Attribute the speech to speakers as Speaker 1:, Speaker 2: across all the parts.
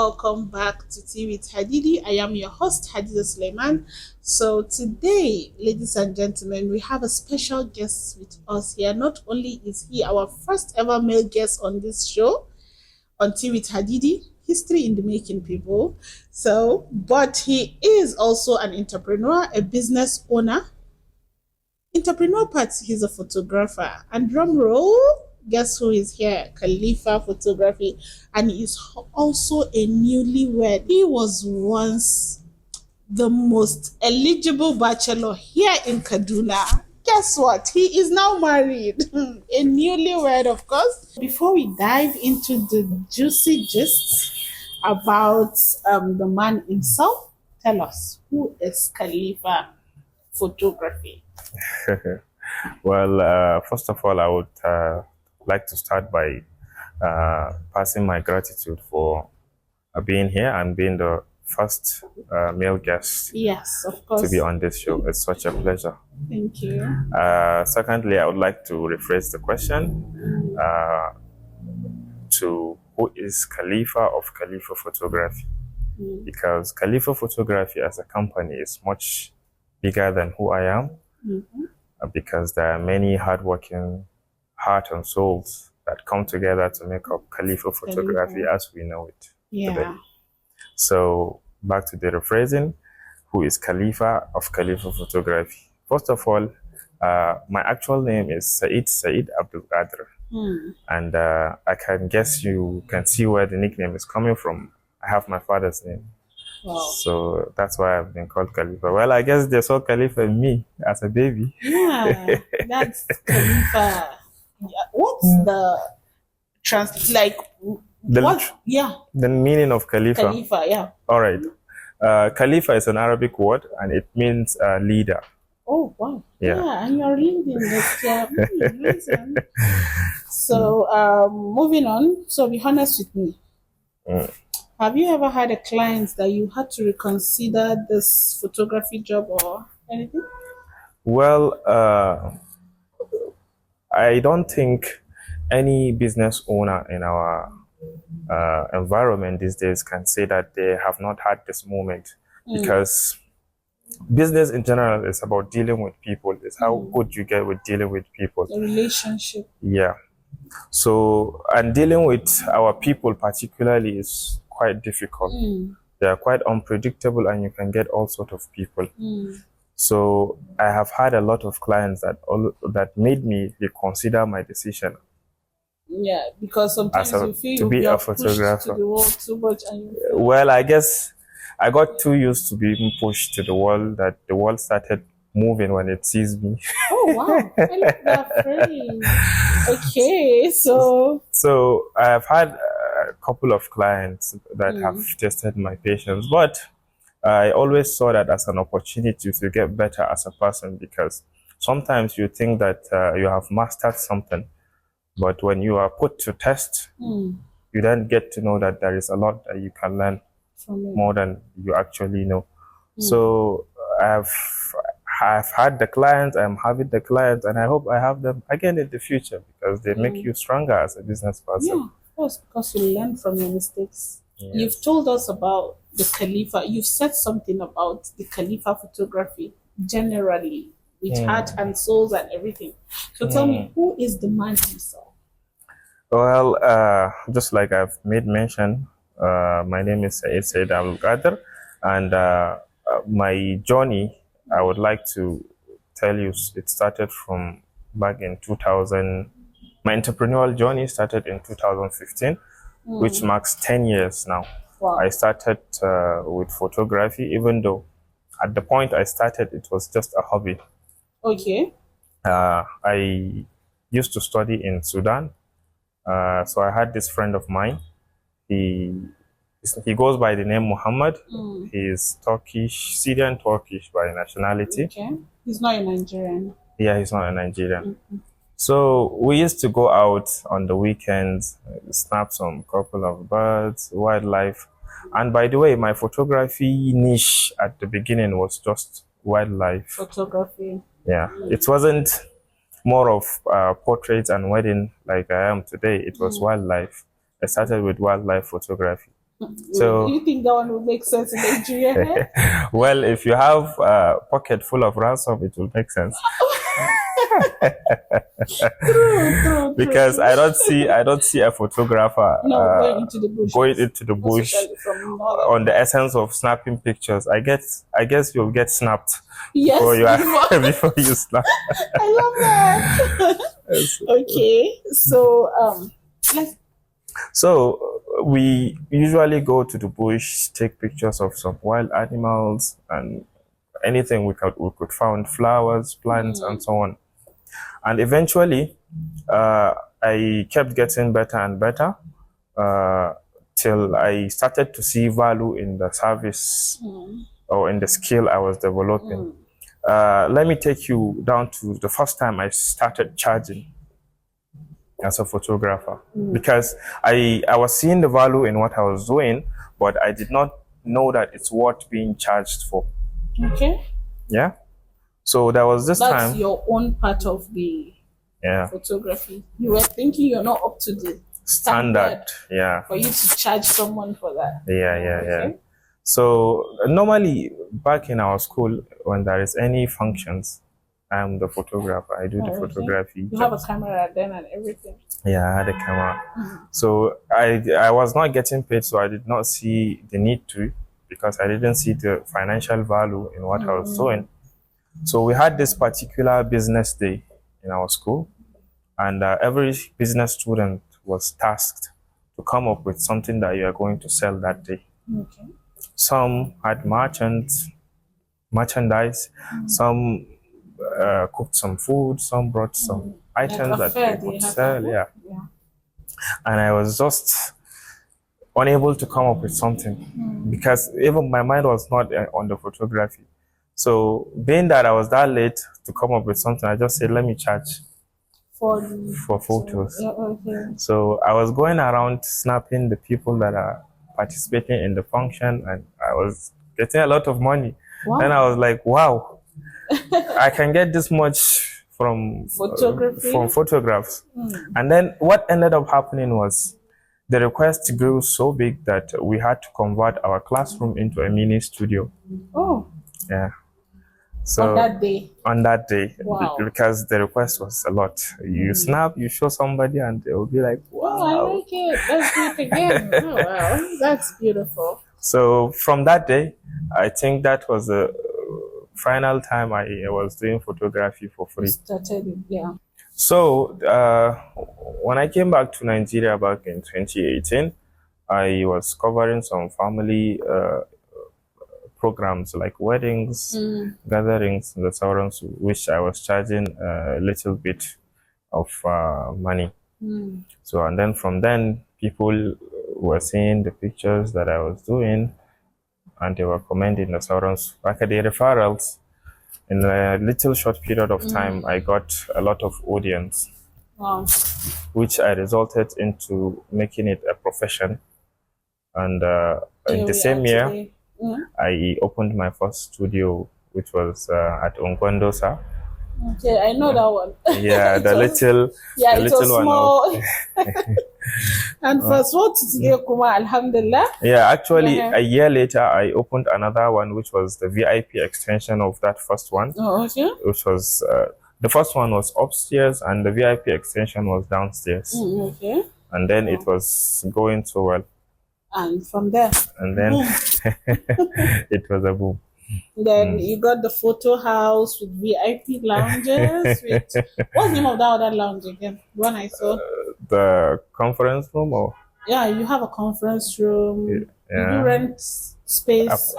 Speaker 1: welcome back to Tea with HADEEDEE. I am your host, HADEEDEE Suleiman. So today, ladies and gentlemen, we have a special guest with us here. Not only is he our first ever male guest on this show, on Tea with HADEEDEE, history in the making, people. But he is also an entrepreneur, a business owner. Entrepreneur part, he's a photographer. And drum roll, guess who is here? KAHLIFA Photography. And he's also a newlywed. He was once the most eligible bachelor here in Kaduna. Guess what? He is now married. A newlywed, of course. Before we dive into the juicy gist about the man himself, tell us, who is KAHLIFA Photography?
Speaker 2: Well, first of all, I would like to start by passing my gratitude for being here and being the first male guest
Speaker 1: Yes, of course.
Speaker 2: to be on this show. It's such a pleasure.
Speaker 1: Thank you.
Speaker 2: Secondly, I would like to rephrase the question to who is KAHLIFA of KAHLIFA Photography? Because KAHLIFA Photography as a company is much bigger than who I am. Because there are many hardworking heart and souls that come together to make up KAHLIFA Photography as we know it today. So back to the rephrasing, who is KAHLIFA of KAHLIFA Photography? First of all, my actual name is Said Abdul Qadir. And I can guess you can see where the nickname is coming from. I have my father's name.
Speaker 1: Wow.
Speaker 2: So that's why I've been called KAHLIFA. Well, I guess they saw KAHLIFA in me as a baby.
Speaker 1: Yeah, that's KAHLIFA. What's the
Speaker 2: meaning of KAHLIFA?
Speaker 1: KAHLIFA, yeah.
Speaker 2: All right. KAHLIFA is an Arabic word and it means leader.
Speaker 1: Oh, wow.
Speaker 2: Yeah,
Speaker 1: and you're reading this. So, moving on. So, be honest with me. Have you ever had a client that you had to reconsider this photography job or anything?
Speaker 2: Well, I don't think any business owner in our environment these days can say that they have not had this moment, because business in general is about dealing with people. It's how good you get with dealing with people.
Speaker 1: The relationship.
Speaker 2: Yeah. So, and dealing with our people particularly is quite difficult. They are quite unpredictable and you can get all sorts of people. So I have had a lot of clients that made me reconsider my decision.
Speaker 1: Yeah, because sometimes you feel
Speaker 2: to be a photographer.
Speaker 1: To the wall too much
Speaker 2: well, I guess I got too used to being pushed to the wall that the wall started moving when it sees me.
Speaker 1: Oh wow, I like that phrase. Okay, so
Speaker 2: I have had a couple of clients that have tested my patience, but I always saw that as an opportunity to get better as a person, because sometimes you think that you have mastered something, but when you are put to test, you then get to know that there is a lot that you can learn more than you actually know. So I've had the clients, I'm having the clients, and I hope I have them again in the future, because they make you stronger as a business person.
Speaker 1: Yeah, of course, because you learn from your mistakes. Yes. You've told us about the KAHLIFA. You've said something about the KAHLIFA photography generally, with heart and souls and everything. So tell me, who is the man himself?
Speaker 2: Well, just like I've made mention, my name is Said Abdul Qadir, and my journey, I would like to tell you, it started from back in 2000. My entrepreneurial journey started in 2015, which marks 10 years now.
Speaker 1: Wow.
Speaker 2: I started with photography, even though at the point I started, it was just a hobby.
Speaker 1: Okay.
Speaker 2: I used to study in Sudan. So I had this friend of mine. He goes by the name Muhammad. He is Turkish, Syrian Turkish by nationality.
Speaker 1: Okay. He's not a Nigerian.
Speaker 2: Yeah, he's not a Nigerian. So we used to go out on the weekends, snap some couple of birds, wildlife. And by the way, my photography niche at the beginning was just wildlife
Speaker 1: photography.
Speaker 2: Yeah, it wasn't more of portraits and wedding like I am today. It was wildlife. I started with wildlife photography. So,
Speaker 1: do you think that one would make sense in Nigeria?
Speaker 2: well, if you have a pocket full of ransom, it will make sense.
Speaker 1: True,
Speaker 2: Because
Speaker 1: true.
Speaker 2: I don't see a photographer
Speaker 1: Going into the bush.
Speaker 2: going into the bush on the essence of snapping pictures. I guess you'll get snapped before you before you snap.
Speaker 1: I love that. Okay, so
Speaker 2: we usually go to the bush, take pictures of some wild animals and anything we could find, flowers, plants, and so on. And eventually, I kept getting better and better till I started to see value in the service or in the skill I was developing. Let me take you down to the first time I started charging as a photographer, because I was seeing the value in what I was doing, but I did not know that it's worth being charged for.
Speaker 1: Okay.
Speaker 2: Yeah. So there was this time.
Speaker 1: That's your own part of the photography. You were thinking you're not up to the standard.
Speaker 2: Yeah.
Speaker 1: For you to charge someone for that.
Speaker 2: Yeah. So normally back in our school, when there is any functions, I'm the photographer. I do the photography.
Speaker 1: You have a camera then and everything.
Speaker 2: Yeah, I had a camera. So I was not getting paid, so I did not see the need to, because I didn't see the financial value in what I was doing. So we had this particular business day in our school, and every business student was tasked to come up with something that you are going to sell that day.
Speaker 1: Okay.
Speaker 2: Some had merchandise, some cooked some food, some brought some items that they would sell. Yeah. And I was just unable to come up with something because even my mind was not on the photography. So being that I was that late to come up with something, I just said, let me charge for photos. So I was going around snapping the people that are participating in the function, and I was getting a lot of money. Wow. Then I was like, wow, I can get this much from photographs. And then what ended up happening was the request grew so big that we had to convert our classroom into a mini studio.
Speaker 1: Oh.
Speaker 2: Yeah. So on that day, wow. Because the request was a lot. You snap, you show somebody, and they will be like, wow.
Speaker 1: Oh, I like it. Let's do it again. Oh, wow. That's beautiful.
Speaker 2: So from that day, I think that was the final time I was doing photography for free.
Speaker 1: Yeah.
Speaker 2: So when I came back to Nigeria back in 2018, I was covering some family programs like weddings, gatherings, and the sorrows, which I was charging a little bit of money. So, and then from then, people were seeing the pictures that I was doing, and they were commending the sorrows. Back at the referrals, in a little short period of time, I got a lot of audience, which I resulted into making it a profession. And in the same year, I opened my first studio, which was at Ongwandosa.
Speaker 1: Okay, I know that one.
Speaker 2: Yeah, the little
Speaker 1: small one. And first what today, Kuma, alhamdulillah.
Speaker 2: Yeah, actually, a year later, I opened another one, which was the VIP extension of that first one.
Speaker 1: Oh, okay.
Speaker 2: Which was the first one was upstairs, and the VIP extension was downstairs.
Speaker 1: Okay.
Speaker 2: And then it was going so well.
Speaker 1: And from there.
Speaker 2: And then it was a boom.
Speaker 1: Then you got the photo house with VIP lounges. What's the name of that other lounge again? The one I saw.
Speaker 2: The conference room, or?
Speaker 1: Yeah, you have a conference room.
Speaker 2: Yeah.
Speaker 1: You rent space.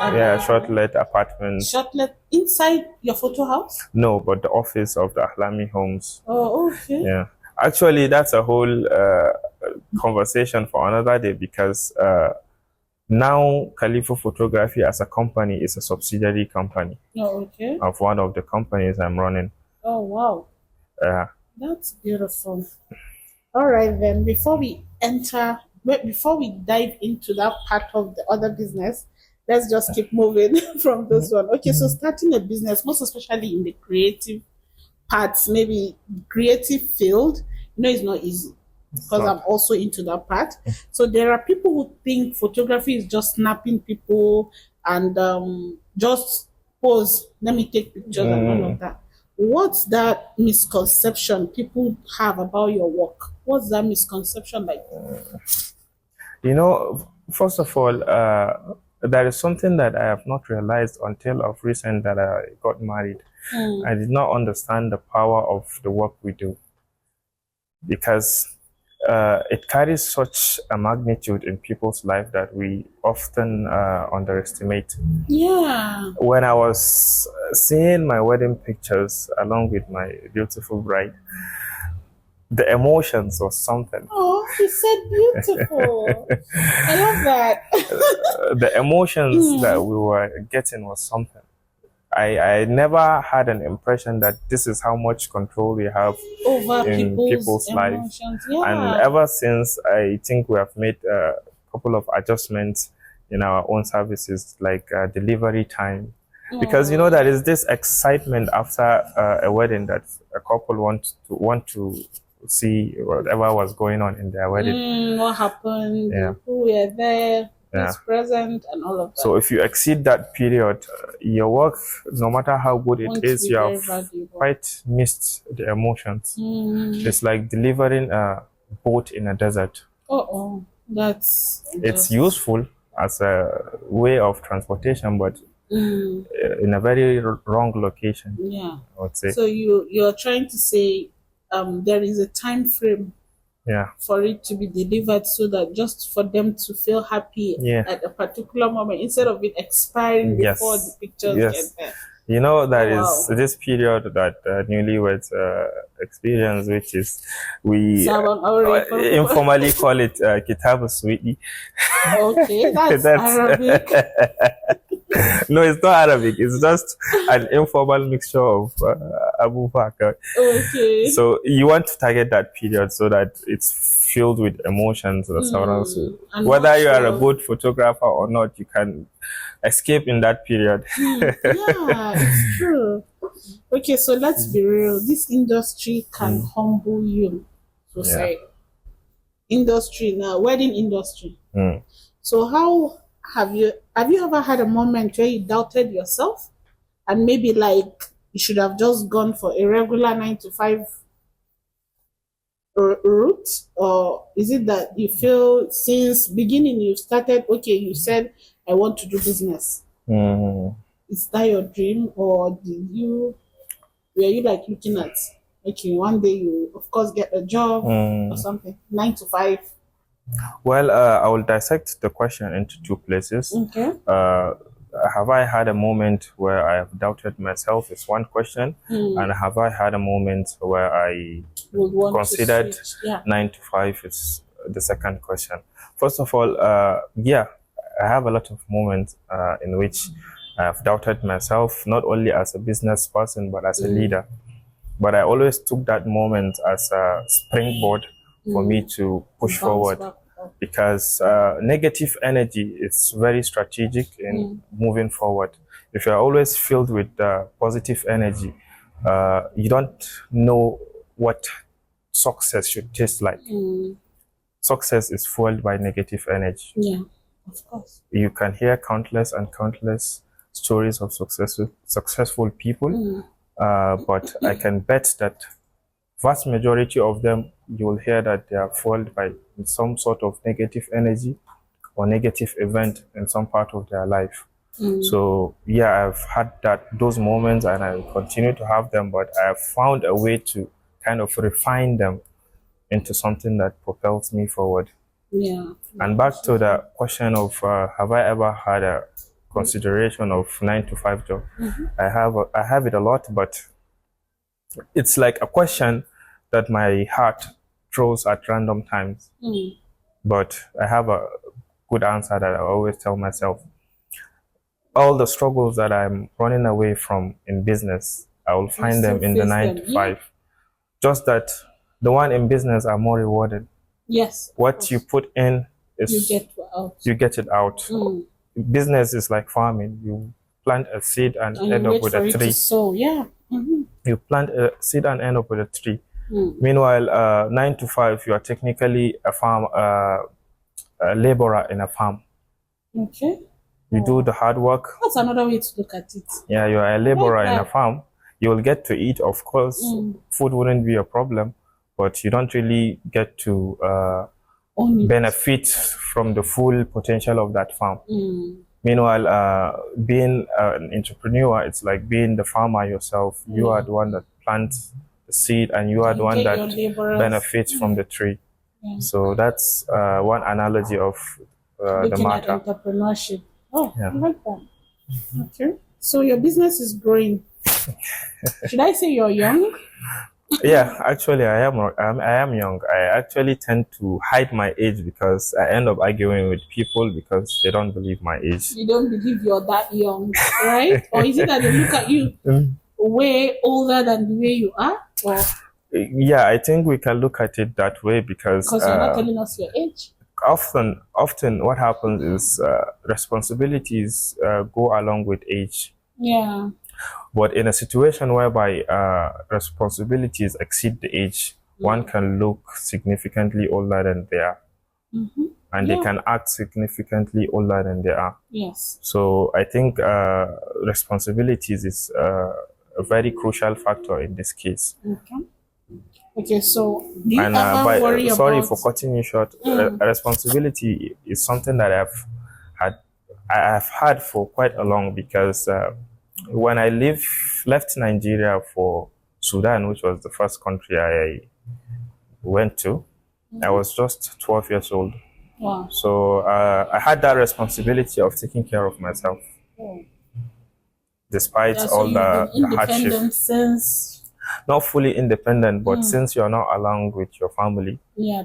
Speaker 2: Short-let apartment.
Speaker 1: Short-let inside your photo house?
Speaker 2: No, but the office of the Ahlami Homes.
Speaker 1: Oh, okay.
Speaker 2: Yeah. Actually, that's a whole conversation for another day, because now KAHLIFA Photography as a company is a subsidiary company of one of the companies I'm running.
Speaker 1: Oh, wow.
Speaker 2: Yeah.
Speaker 1: That's beautiful. All right, then, before we dive into that part of the other business, let's just keep moving from this one. Okay, so starting a business, most especially in the creative parts, maybe creative field, it's not easy. because I'm also into that part. So there are people who think photography is just snapping people and just pose, let me take pictures and all of that. What's that misconception people have about your work? What's that misconception like?
Speaker 2: You know, first of all, there is something that I have not realized until of recent that I got married. I did not understand the power of the work we do, because it carries such a magnitude in people's life that we often underestimate.
Speaker 1: Yeah.
Speaker 2: When I was seeing my wedding pictures along with my beautiful bride, the emotions was something.
Speaker 1: Oh, he said beautiful. I love that.
Speaker 2: The emotions that we were getting was something. I never had an impression that this is how much control we have
Speaker 1: Over
Speaker 2: in people's lives.
Speaker 1: Yeah.
Speaker 2: And ever since, I think we have made a couple of adjustments in our own services, like delivery time. Because you know there is this excitement after a wedding that a couple want to see whatever was going on in their wedding.
Speaker 1: What happened?
Speaker 2: Yeah.
Speaker 1: Who were there?
Speaker 2: Yeah.
Speaker 1: Who's present and all of that.
Speaker 2: So if you exceed that period, your work, no matter how good it is, you have quite missed the emotions. It's like delivering a boat in a desert. It's useful as a way of transportation, but in a very wrong location.
Speaker 1: Yeah,
Speaker 2: I would say.
Speaker 1: So you're trying to say there is a time frame,
Speaker 2: yeah,
Speaker 1: for it to be delivered, so that just for them to feel happy at a particular moment instead of it expiring before the pictures get there.
Speaker 2: You know, there is this period that newlyweds experience, which is we informally call it Kitabu Sweetie.
Speaker 1: Okay, that's Arabic.
Speaker 2: No, it's not Arabic. It's just an informal mixture of Abu Bakr.
Speaker 1: Okay.
Speaker 2: So you want to target that period so that it's filled with emotions or something. Whether you are a good photographer or not, you can escape in that period.
Speaker 1: Yeah, it's true. Okay, so let's be real. This industry can humble you. So say industry now, wedding industry. So how have you ever had a moment where you doubted yourself and maybe like you should have just gone for a regular 9 to 5 route? Or is it that you feel since beginning you started, okay, you said I want to do business? Is that your dream, or were you like looking at, okay, one day you of course get a job or something, 9 to 5?
Speaker 2: Well, I will dissect the question into two places.
Speaker 1: Okay.
Speaker 2: Have I had a moment where I have doubted myself is one question, and have I had a moment where I considered 9 to 5 is the second question. First of all, yeah, I have a lot of moments in which I have doubted myself, not only as a business person, but as a leader. But I always took that moment as a springboard for me to push forward, because negative energy is very strategic in moving forward. If you're always filled with positive energy, you don't know what success should taste like. Success is fueled by negative energy.
Speaker 1: Yeah, of course.
Speaker 2: You can hear countless and countless stories of successful people, but I can bet that vast majority of them, you will hear that they are fueled by some sort of negative energy or negative event in some part of their life. So yeah, I've had those moments, and I will continue to have them, but I have found a way to kind of refine them into something that propels me forward.
Speaker 1: Yeah.
Speaker 2: And back to the question of have I ever had a consideration of 9 to 5 job? I have it a lot, but it's like a question that my heart throws at random times. But I have a good answer that I always tell myself. All the struggles that I'm running away from in business, I will find them in the 9 to 5. Just that the one in business are more rewarded.
Speaker 1: Yes.
Speaker 2: What you put in is you get it out. Business is like farming. You plant a seed and end up with a tree.
Speaker 1: So yeah.
Speaker 2: You plant a seed and end up with a tree. Meanwhile, 9 to 5, you are technically a laborer in a farm.
Speaker 1: Okay.
Speaker 2: You do the hard work.
Speaker 1: That's another way to look at it.
Speaker 2: Yeah, you are a laborer in a farm. You will get to eat, of course. Food wouldn't be a problem, but you don't really get to benefit from the full potential of that farm. Meanwhile, being an entrepreneur, it's like being the farmer yourself. You are the one that plants the seed, and you are the one that benefits from the tree. So that's one analogy of the matter.
Speaker 1: At entrepreneurship. Oh, I like that. Okay. So your business is growing. Should I say you're young?
Speaker 2: Yeah, actually, I am young. I actually tend to hide my age because I end up arguing with people because they don't believe my age.
Speaker 1: You don't believe you're that young, right? Or is it that they look at you way older than the way you are? Or
Speaker 2: yeah, I think we can look at it that way because
Speaker 1: you're not telling us your age.
Speaker 2: Often what happens is responsibilities go along with age.
Speaker 1: Yeah.
Speaker 2: But in a situation whereby responsibilities exceed the age, one can look significantly older than they are. And they can act significantly older than they are.
Speaker 1: Yes.
Speaker 2: So I think responsibilities is a very crucial factor in this case.
Speaker 1: Okay. Okay, so do you ever worry about...
Speaker 2: Sorry for cutting you short. Responsibility is something that I've had for quite a long, because when I left Nigeria for Sudan, which was the first country I went to, I was just 12 years old.
Speaker 1: Wow.
Speaker 2: So I had that responsibility of taking care of myself, despite all the hardship.
Speaker 1: Since
Speaker 2: not fully independent, but since you're not along with your family,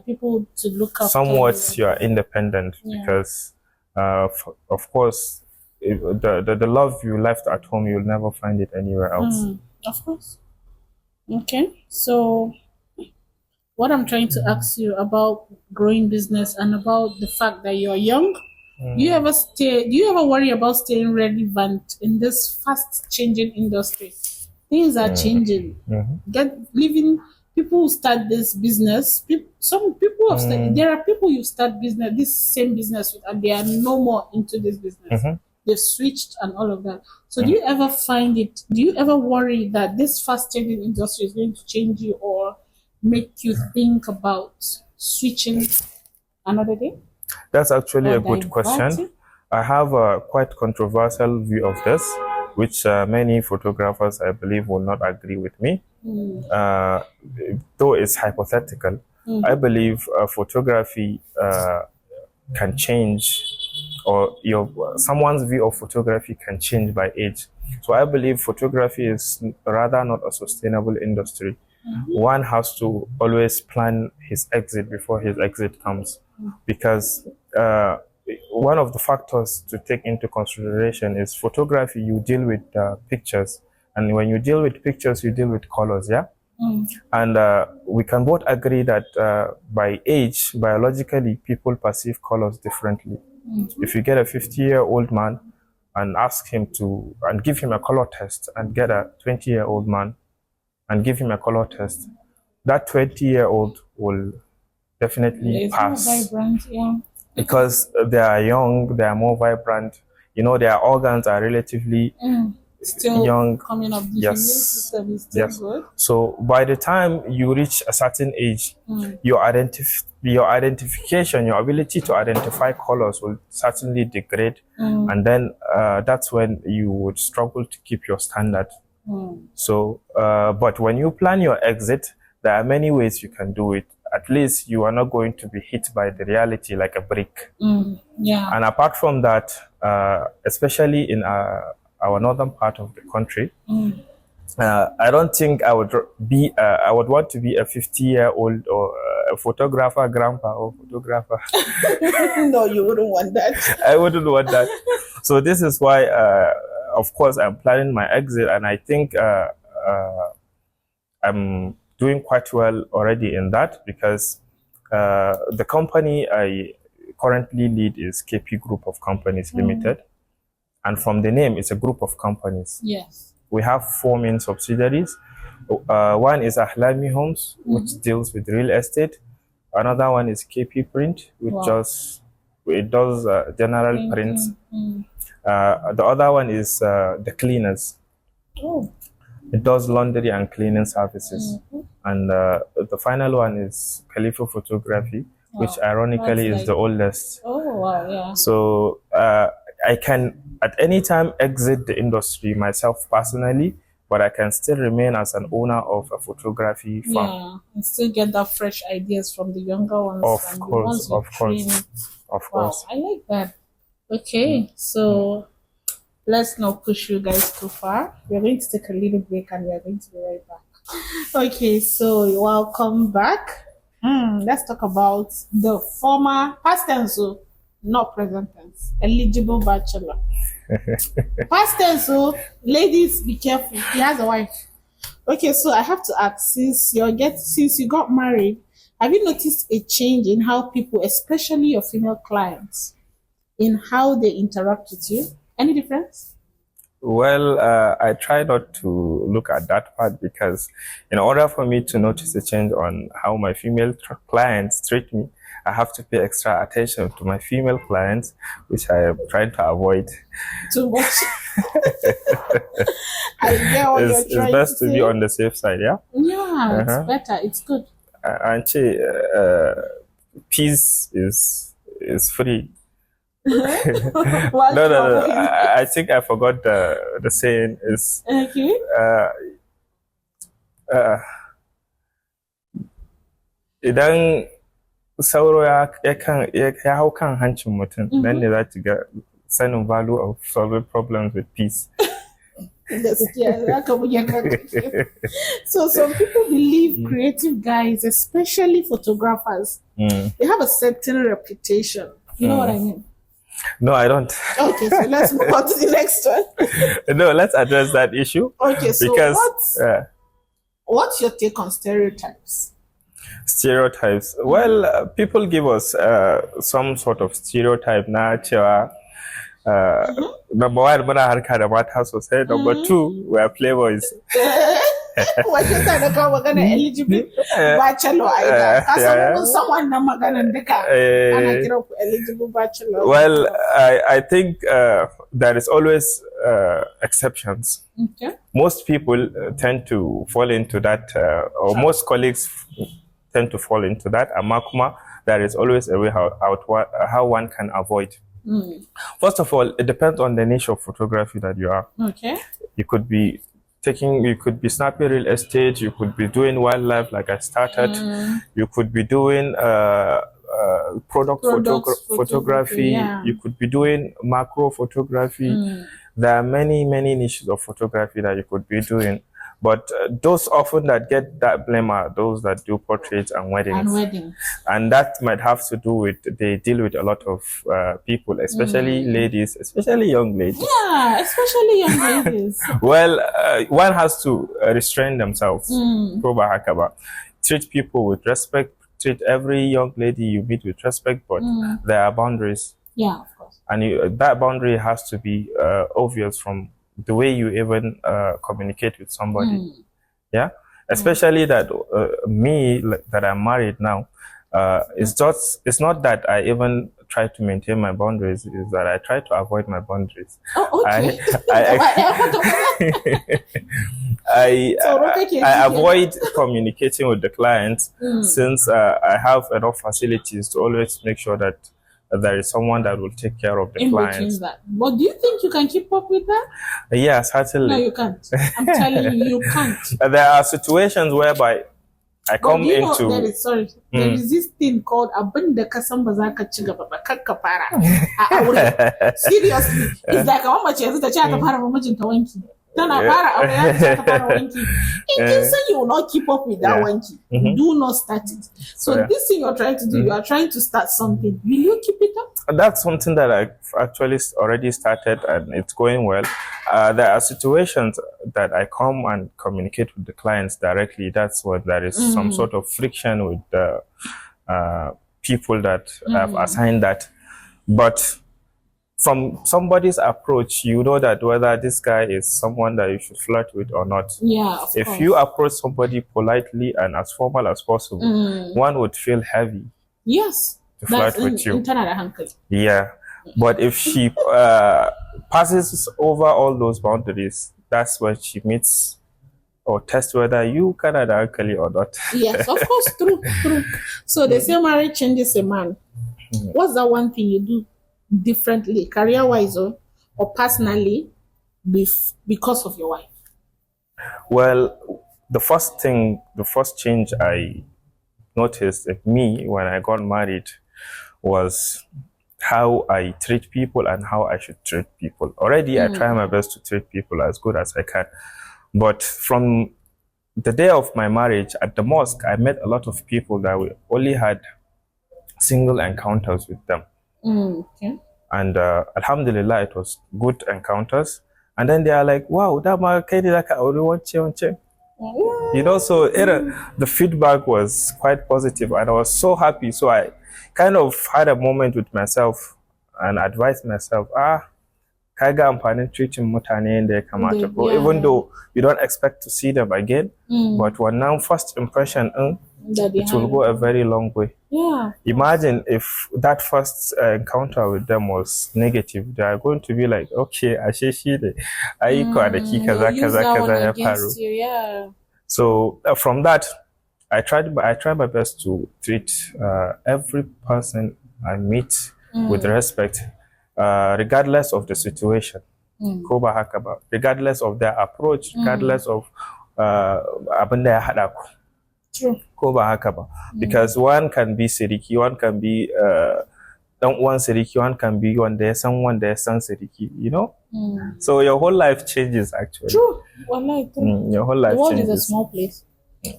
Speaker 1: people to look after
Speaker 2: somewhat you are independent, because of course the love you left at home, you'll never find it anywhere else.
Speaker 1: Of course. Okay, so what I'm trying to ask you about growing business and about the fact that you're young, do you ever worry about staying relevant in this fast changing industry? Things are changing. People who start this business. Some people have started. There are people you start this same business with, and they are no more into this business. They've switched and all of that. So do you ever find it? Do you ever worry that this fast changing industry is going to change you or make you think about switching another day?
Speaker 2: That's actually a good question. I have a quite controversial view of this, which many photographers, I believe, will not agree with me. Though it's hypothetical, I believe photography can change, or someone's view of photography can change by age. So I believe photography is rather not a sustainable industry. One has to always plan his exit before his exit comes, because one of the factors to take into consideration is photography. You deal with pictures, and when you deal with pictures, you deal with colors, and we can both agree that by age, biologically, people perceive colors differently. If you get a 50-year-old man and ask him and give him a color test, and get a 20-year-old man and give him a color test, that 20-year-old will definitely pass.
Speaker 1: More vibrant,
Speaker 2: because they are young, they are more vibrant. Their organs are relatively
Speaker 1: still
Speaker 2: young.
Speaker 1: Coming up,
Speaker 2: Yes.
Speaker 1: Good.
Speaker 2: So by the time you reach a certain age, your identification, your ability to identify colors will certainly degrade, and then that's when you would struggle to keep your standard. So, but when you plan your exit, there are many ways you can do it. At least you are not going to be hit by the reality like a brick. And apart from that, especially in our northern part of the country, I don't think I would want to be a 50-year-old or a photographer, grandpa or photographer.
Speaker 1: No, you wouldn't want that.
Speaker 2: I wouldn't want that. So this is why, of course, I'm planning my exit, and I think I'm doing quite well already in that, because the company I currently lead is KP Group of Companies Limited. And from the name, it's a group of companies.
Speaker 1: Yes.
Speaker 2: We have 4 main subsidiaries. One is Ahlami Homes, which deals with real estate. Another one is KP Print, which it does general print. The other one is the cleaners.
Speaker 1: Oh.
Speaker 2: It does laundry and cleaning services. And the final one is KAHLIFA Photography, which ironically is the oldest.
Speaker 1: Oh, wow, yeah.
Speaker 2: So I can at any time exit the industry myself personally, but I can still remain as an owner of a photography firm.
Speaker 1: Yeah, and still get that fresh ideas from the younger ones.
Speaker 2: Of course.
Speaker 1: Wow, I like that. Okay, so let's not push you guys too far. We're going to take a little break and we're going to be right back. Okay, so welcome back. Let's talk about the former past tense, so not present tense, eligible bachelor. Past tense, so ladies, be careful. He has a wife. Okay, so I have to ask, since you got married, have you noticed a change in how people, especially your female clients, in how they interact with you? Any difference?
Speaker 2: Well, I try not to look at that part, because in order for me to notice a change on how my female clients treat me, I have to pay extra attention to my female clients, which I am trying to avoid.
Speaker 1: Too much. I get what
Speaker 2: It's
Speaker 1: you're trying
Speaker 2: best to
Speaker 1: say.
Speaker 2: be on the safe side, yeah?
Speaker 1: Yeah, it's better. It's good.
Speaker 2: And peace is free.
Speaker 1: What's
Speaker 2: No.
Speaker 1: wrong with it?
Speaker 2: I think I forgot the saying is
Speaker 1: Okay.
Speaker 2: idan sauro ya hau kan hancin mutum, nan ne za ki ga sanin value of solving problems with peace. So some people believe creative guys, especially photographers, they have a certain reputation. You know what I mean? No, I don't.
Speaker 1: Okay, so let's move on to the next one.
Speaker 2: No, let's address that issue.
Speaker 1: Okay, so
Speaker 2: because,
Speaker 1: what's your take on stereotypes?
Speaker 2: Stereotypes. Well, people give us some sort of stereotype na cewa number one, muna harka da mata sosai. Number two, we are playboys.
Speaker 1: Wace ta da kawo magana eligible bachelor aida. Ka samu someone na maganan duka ana kira ku eligible bachelor.
Speaker 2: Well, I think there is always exceptions.
Speaker 1: Okay.
Speaker 2: Most people tend to fall into that, or most colleagues tend to fall into that. Amakuma, there is always a way how one can avoid. First of all, it depends on the niche of photography that you are.
Speaker 1: Okay.
Speaker 2: You could be snapping real estate, you could be doing wildlife like I started, you could be doing product photography, yeah. You could be doing macro photography. There are many niches of photography that you could be doing. But those often that get that blame are those that do portraits and weddings. And that might have to do with, they deal with a lot of people, especially ladies, especially young ladies.
Speaker 1: Yeah, especially young ladies.
Speaker 2: Well, one has to restrain themselves. Treat people with respect, treat every young lady you meet with respect, but there are boundaries.
Speaker 1: Yeah, of course.
Speaker 2: And that boundary has to be obvious from the way you even communicate with somebody. Yeah, especially that me, that I'm married now, it's not that I even try to maintain my boundaries, is that I try to avoid my boundaries.
Speaker 1: Oh, okay.
Speaker 2: I avoid communicating with the clients since I have enough facilities to always make sure that there is someone that will take care of the clients.
Speaker 1: But do you think you can keep up with that?
Speaker 2: Yeah, certainly.
Speaker 1: No, you can't. I'm telling you, you can't.
Speaker 2: There are situations whereby I come into...
Speaker 1: There is this thing called abinda kasan ba za ka ci gaba ba kakka fara. Seriously, it's like a mace yanzu ta ce ta fara mijinta wanki. Tana fara aure ya ce ta fara wanki. In kin san you will not keep up with that wanki, do not start it. So this thing you're trying to do, you are trying to start something. Will you keep it up?
Speaker 2: That's something that I've actually already started and it's going well. There are situations that I come and communicate with the clients directly. That's what there is some sort of friction with the people that I've assigned that. But from somebody's approach, you know that whether this guy is someone that you should flirt with or not.
Speaker 1: Yeah,
Speaker 2: if
Speaker 1: course.
Speaker 2: you approach somebody politely and as formal as possible, one would feel heavy.
Speaker 1: Yes,
Speaker 2: to flirt with you.
Speaker 1: Yeah,
Speaker 2: but if she passes over all those boundaries, that's when she meets or tests whether you can uncle or not.
Speaker 1: Yes, of course, true. So they say marriage changes a man. What's that one thing you do differently, career-wise or personally, because of your wife?
Speaker 2: Well, the first change I noticed in me when I got married was how I treat people and how I should treat people. Already, I try my best to treat people as good as I can. But from the day of my marriage at the mosque, I met a lot of people that we only had single encounters with them.
Speaker 1: Okay.
Speaker 2: And alhamdulillah, it was good encounters. And then they are like, wow, that you know, so the feedback was quite positive and I was so happy. So I kind of had a moment with myself and advised myself, kaga amfanin treating mutane da ya kamata ko, even though you don't expect to see them again, but wannan first impression it will go a very long way.
Speaker 1: Yeah.
Speaker 2: Imagine if that first encounter with them was negative, they are going to be like, okay, ashe shi ne ai kwanaki kaza ya faru.
Speaker 1: Yeah.
Speaker 2: So from that, I tried my best to treat every person I meet with respect, regardless of the situation. Regardless of their approach, regardless of abin da ya haɗa ku.
Speaker 1: True.
Speaker 2: Because one can be siriki, one can be dan uwan siriki, one can be wanda ya san siriki, you know? So your whole life changes actually.
Speaker 1: True. Wallahi, true.
Speaker 2: Your whole life
Speaker 1: the world
Speaker 2: changes.
Speaker 1: is a small place.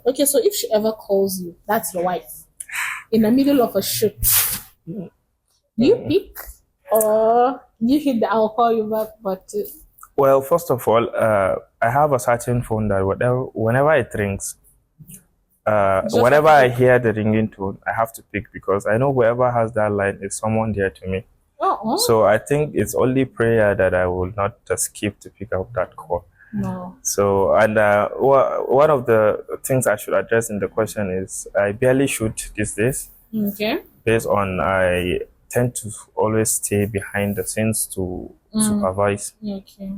Speaker 1: Okay, so if she ever calls you, that's your wife, in the middle of a shoot, you pick or you hit the I'll call you back button?
Speaker 2: Well, first of all, I have a certain phone that whenever it rings, whenever I hear the ringing tone, I have to pick because I know whoever has that line is someone dear to me. So I think it's only prayer that I will not just skip to pick up that call.
Speaker 1: No.
Speaker 2: So, and one of the things I should address in the question is I barely shoot these days.
Speaker 1: Okay.
Speaker 2: Based on I tend to always stay behind the scenes to supervise.
Speaker 1: Okay.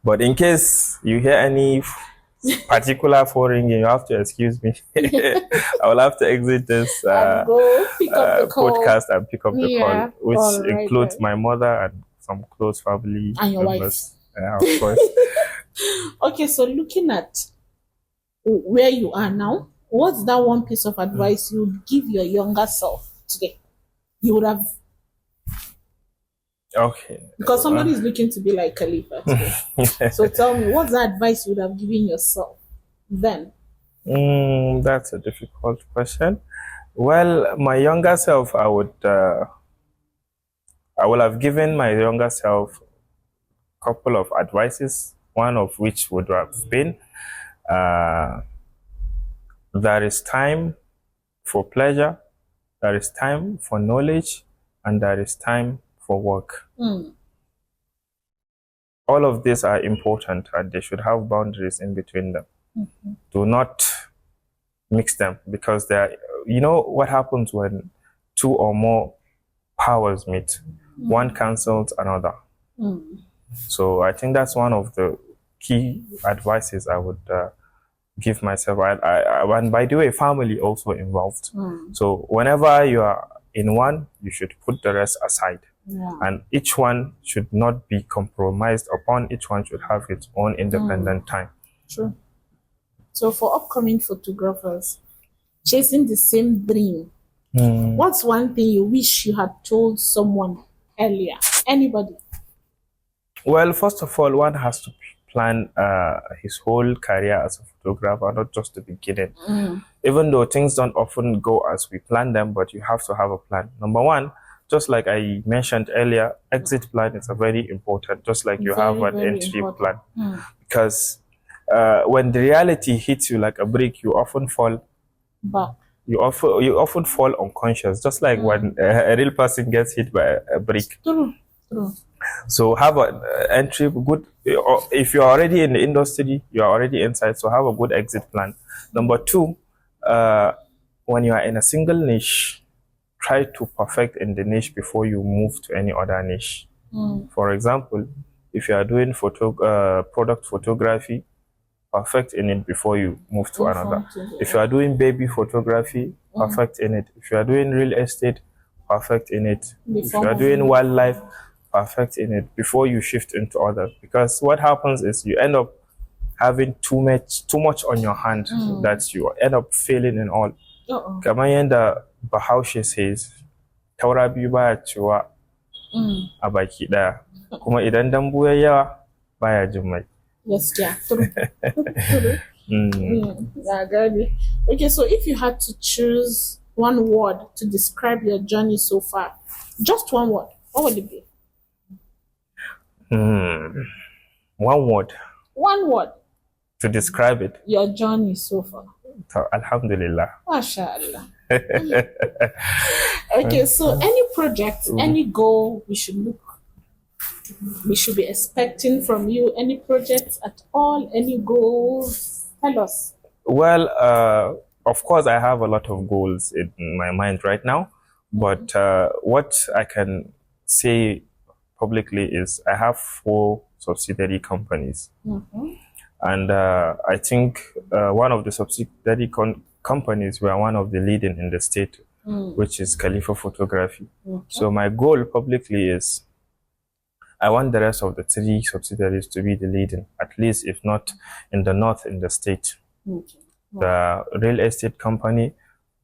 Speaker 2: But in case you hear any particular phone ringing, you have to excuse me. I will have to exit this
Speaker 1: go pick up the
Speaker 2: podcast and pick up the call, which includes
Speaker 1: right.
Speaker 2: my mother and some close family
Speaker 1: and your
Speaker 2: members.
Speaker 1: wife.
Speaker 2: Yeah, of course.
Speaker 1: Okay, so looking at where you are now, what's that one piece of advice you would give your younger self today? You would have.
Speaker 2: Okay.
Speaker 1: Because somebody is looking to be like Khalifa today. So tell me, what's the advice you would have given yourself then?
Speaker 2: That's a difficult question. Well, my younger self, I would have given my younger self a couple of advices. One of which would have been, there is time for pleasure, there is time for knowledge, and there is time for work. All of these are important and they should have boundaries in between them. Do not mix them because you know what happens when two or more powers meet? One cancels another. So I think that's one of the key advices I would give myself. And by the way, family also involved. So whenever you are in one, you should put the rest aside.
Speaker 1: Yeah.
Speaker 2: And each one should not be compromised upon. Each one should have its own independent time.
Speaker 1: True. So for upcoming photographers, chasing the same dream, what's one thing you wish you had told someone earlier? Anybody?
Speaker 2: Well, first of all, one has to plan his whole career as a photographer, not just the beginning. Even though things don't often go as we plan them, but you have to have a plan. Number one, just like I mentioned earlier, exit plan is a very important, just like you have an entry plan. Because when the reality hits you like a brick, you often fall
Speaker 1: back.
Speaker 2: You often fall unconscious, just like when a real person gets hit by a brick.
Speaker 1: True.
Speaker 2: So have a entry good. Or if you are already in the industry, you are already inside. So have a good exit plan. Number two, when you are in a single niche, try to perfect in the niche before you move to any other niche. For example, if you are doing product photography, perfect in it before you move to another. If you are doing baby photography, perfect in it. If you are doing real estate, perfect in it. If you are doing wildlife, perfect in it before you shift into others. Because what happens is you end up having too much on your hand that you end up failing in all. Kamar yadda Bahaushe says, taura biyu baya cewa a baki daya. Kuma idan dambu yayi yawa baya jin mai.
Speaker 1: Gaskiya. True. I got it. Okay, so if you had to choose one word to describe your journey so far, just one word, what would it be?
Speaker 2: One word.
Speaker 1: One word.
Speaker 2: To describe it.
Speaker 1: Your journey so far.
Speaker 2: Alhamdulillah.
Speaker 1: MashaAllah. Okay, so any project, any goal we should be expecting from you, any projects at all, any goals? Tell us.
Speaker 2: Well, of course, I have a lot of goals in my mind right now, but what I can say publicly is I have 4 subsidiary companies. And I think one of the subsidiary companies were one of the leading in the state, which is KAHLIFA Photography. So my goal publicly is I want the rest of the 3 subsidiaries to be the leading, at least if not in the north in the state. The real estate company,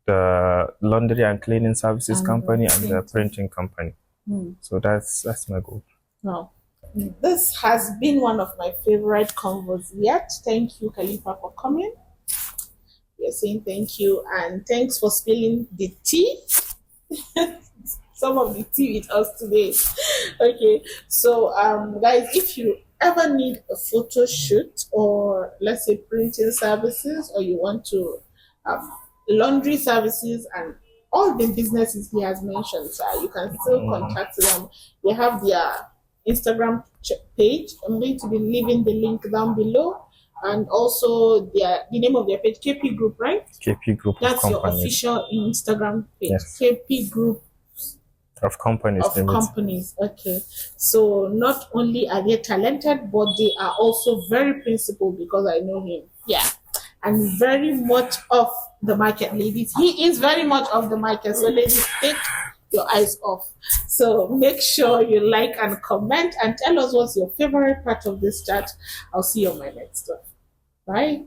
Speaker 2: the laundry and cleaning services company, and the printing company. So that's my goal.
Speaker 1: Wow. This has been one of my favorite convos yet. Thank you, KAHLIFA, for coming. We are saying thank you, and thanks for spilling the tea. Some of the tea with us today. Okay, so guys, if you ever need a photo shoot, or let's say printing services, or you want to laundry services and all the businesses he has mentioned, you can still contact them. They have their Instagram page. I'm going to be leaving the link down below, and also the name of their page, KP Group, right?
Speaker 2: KP Group.
Speaker 1: That's your official Instagram page.
Speaker 2: Yes.
Speaker 1: KP Group
Speaker 2: of companies.
Speaker 1: Okay, so not only are they talented, but they are also very principled, because I know him. Yeah, and very much of the market, ladies. He is very much of the market. So ladies, take your eyes off. So make sure you like and comment and tell us what's your favorite part of this chat. I'll see you on my next one. Bye.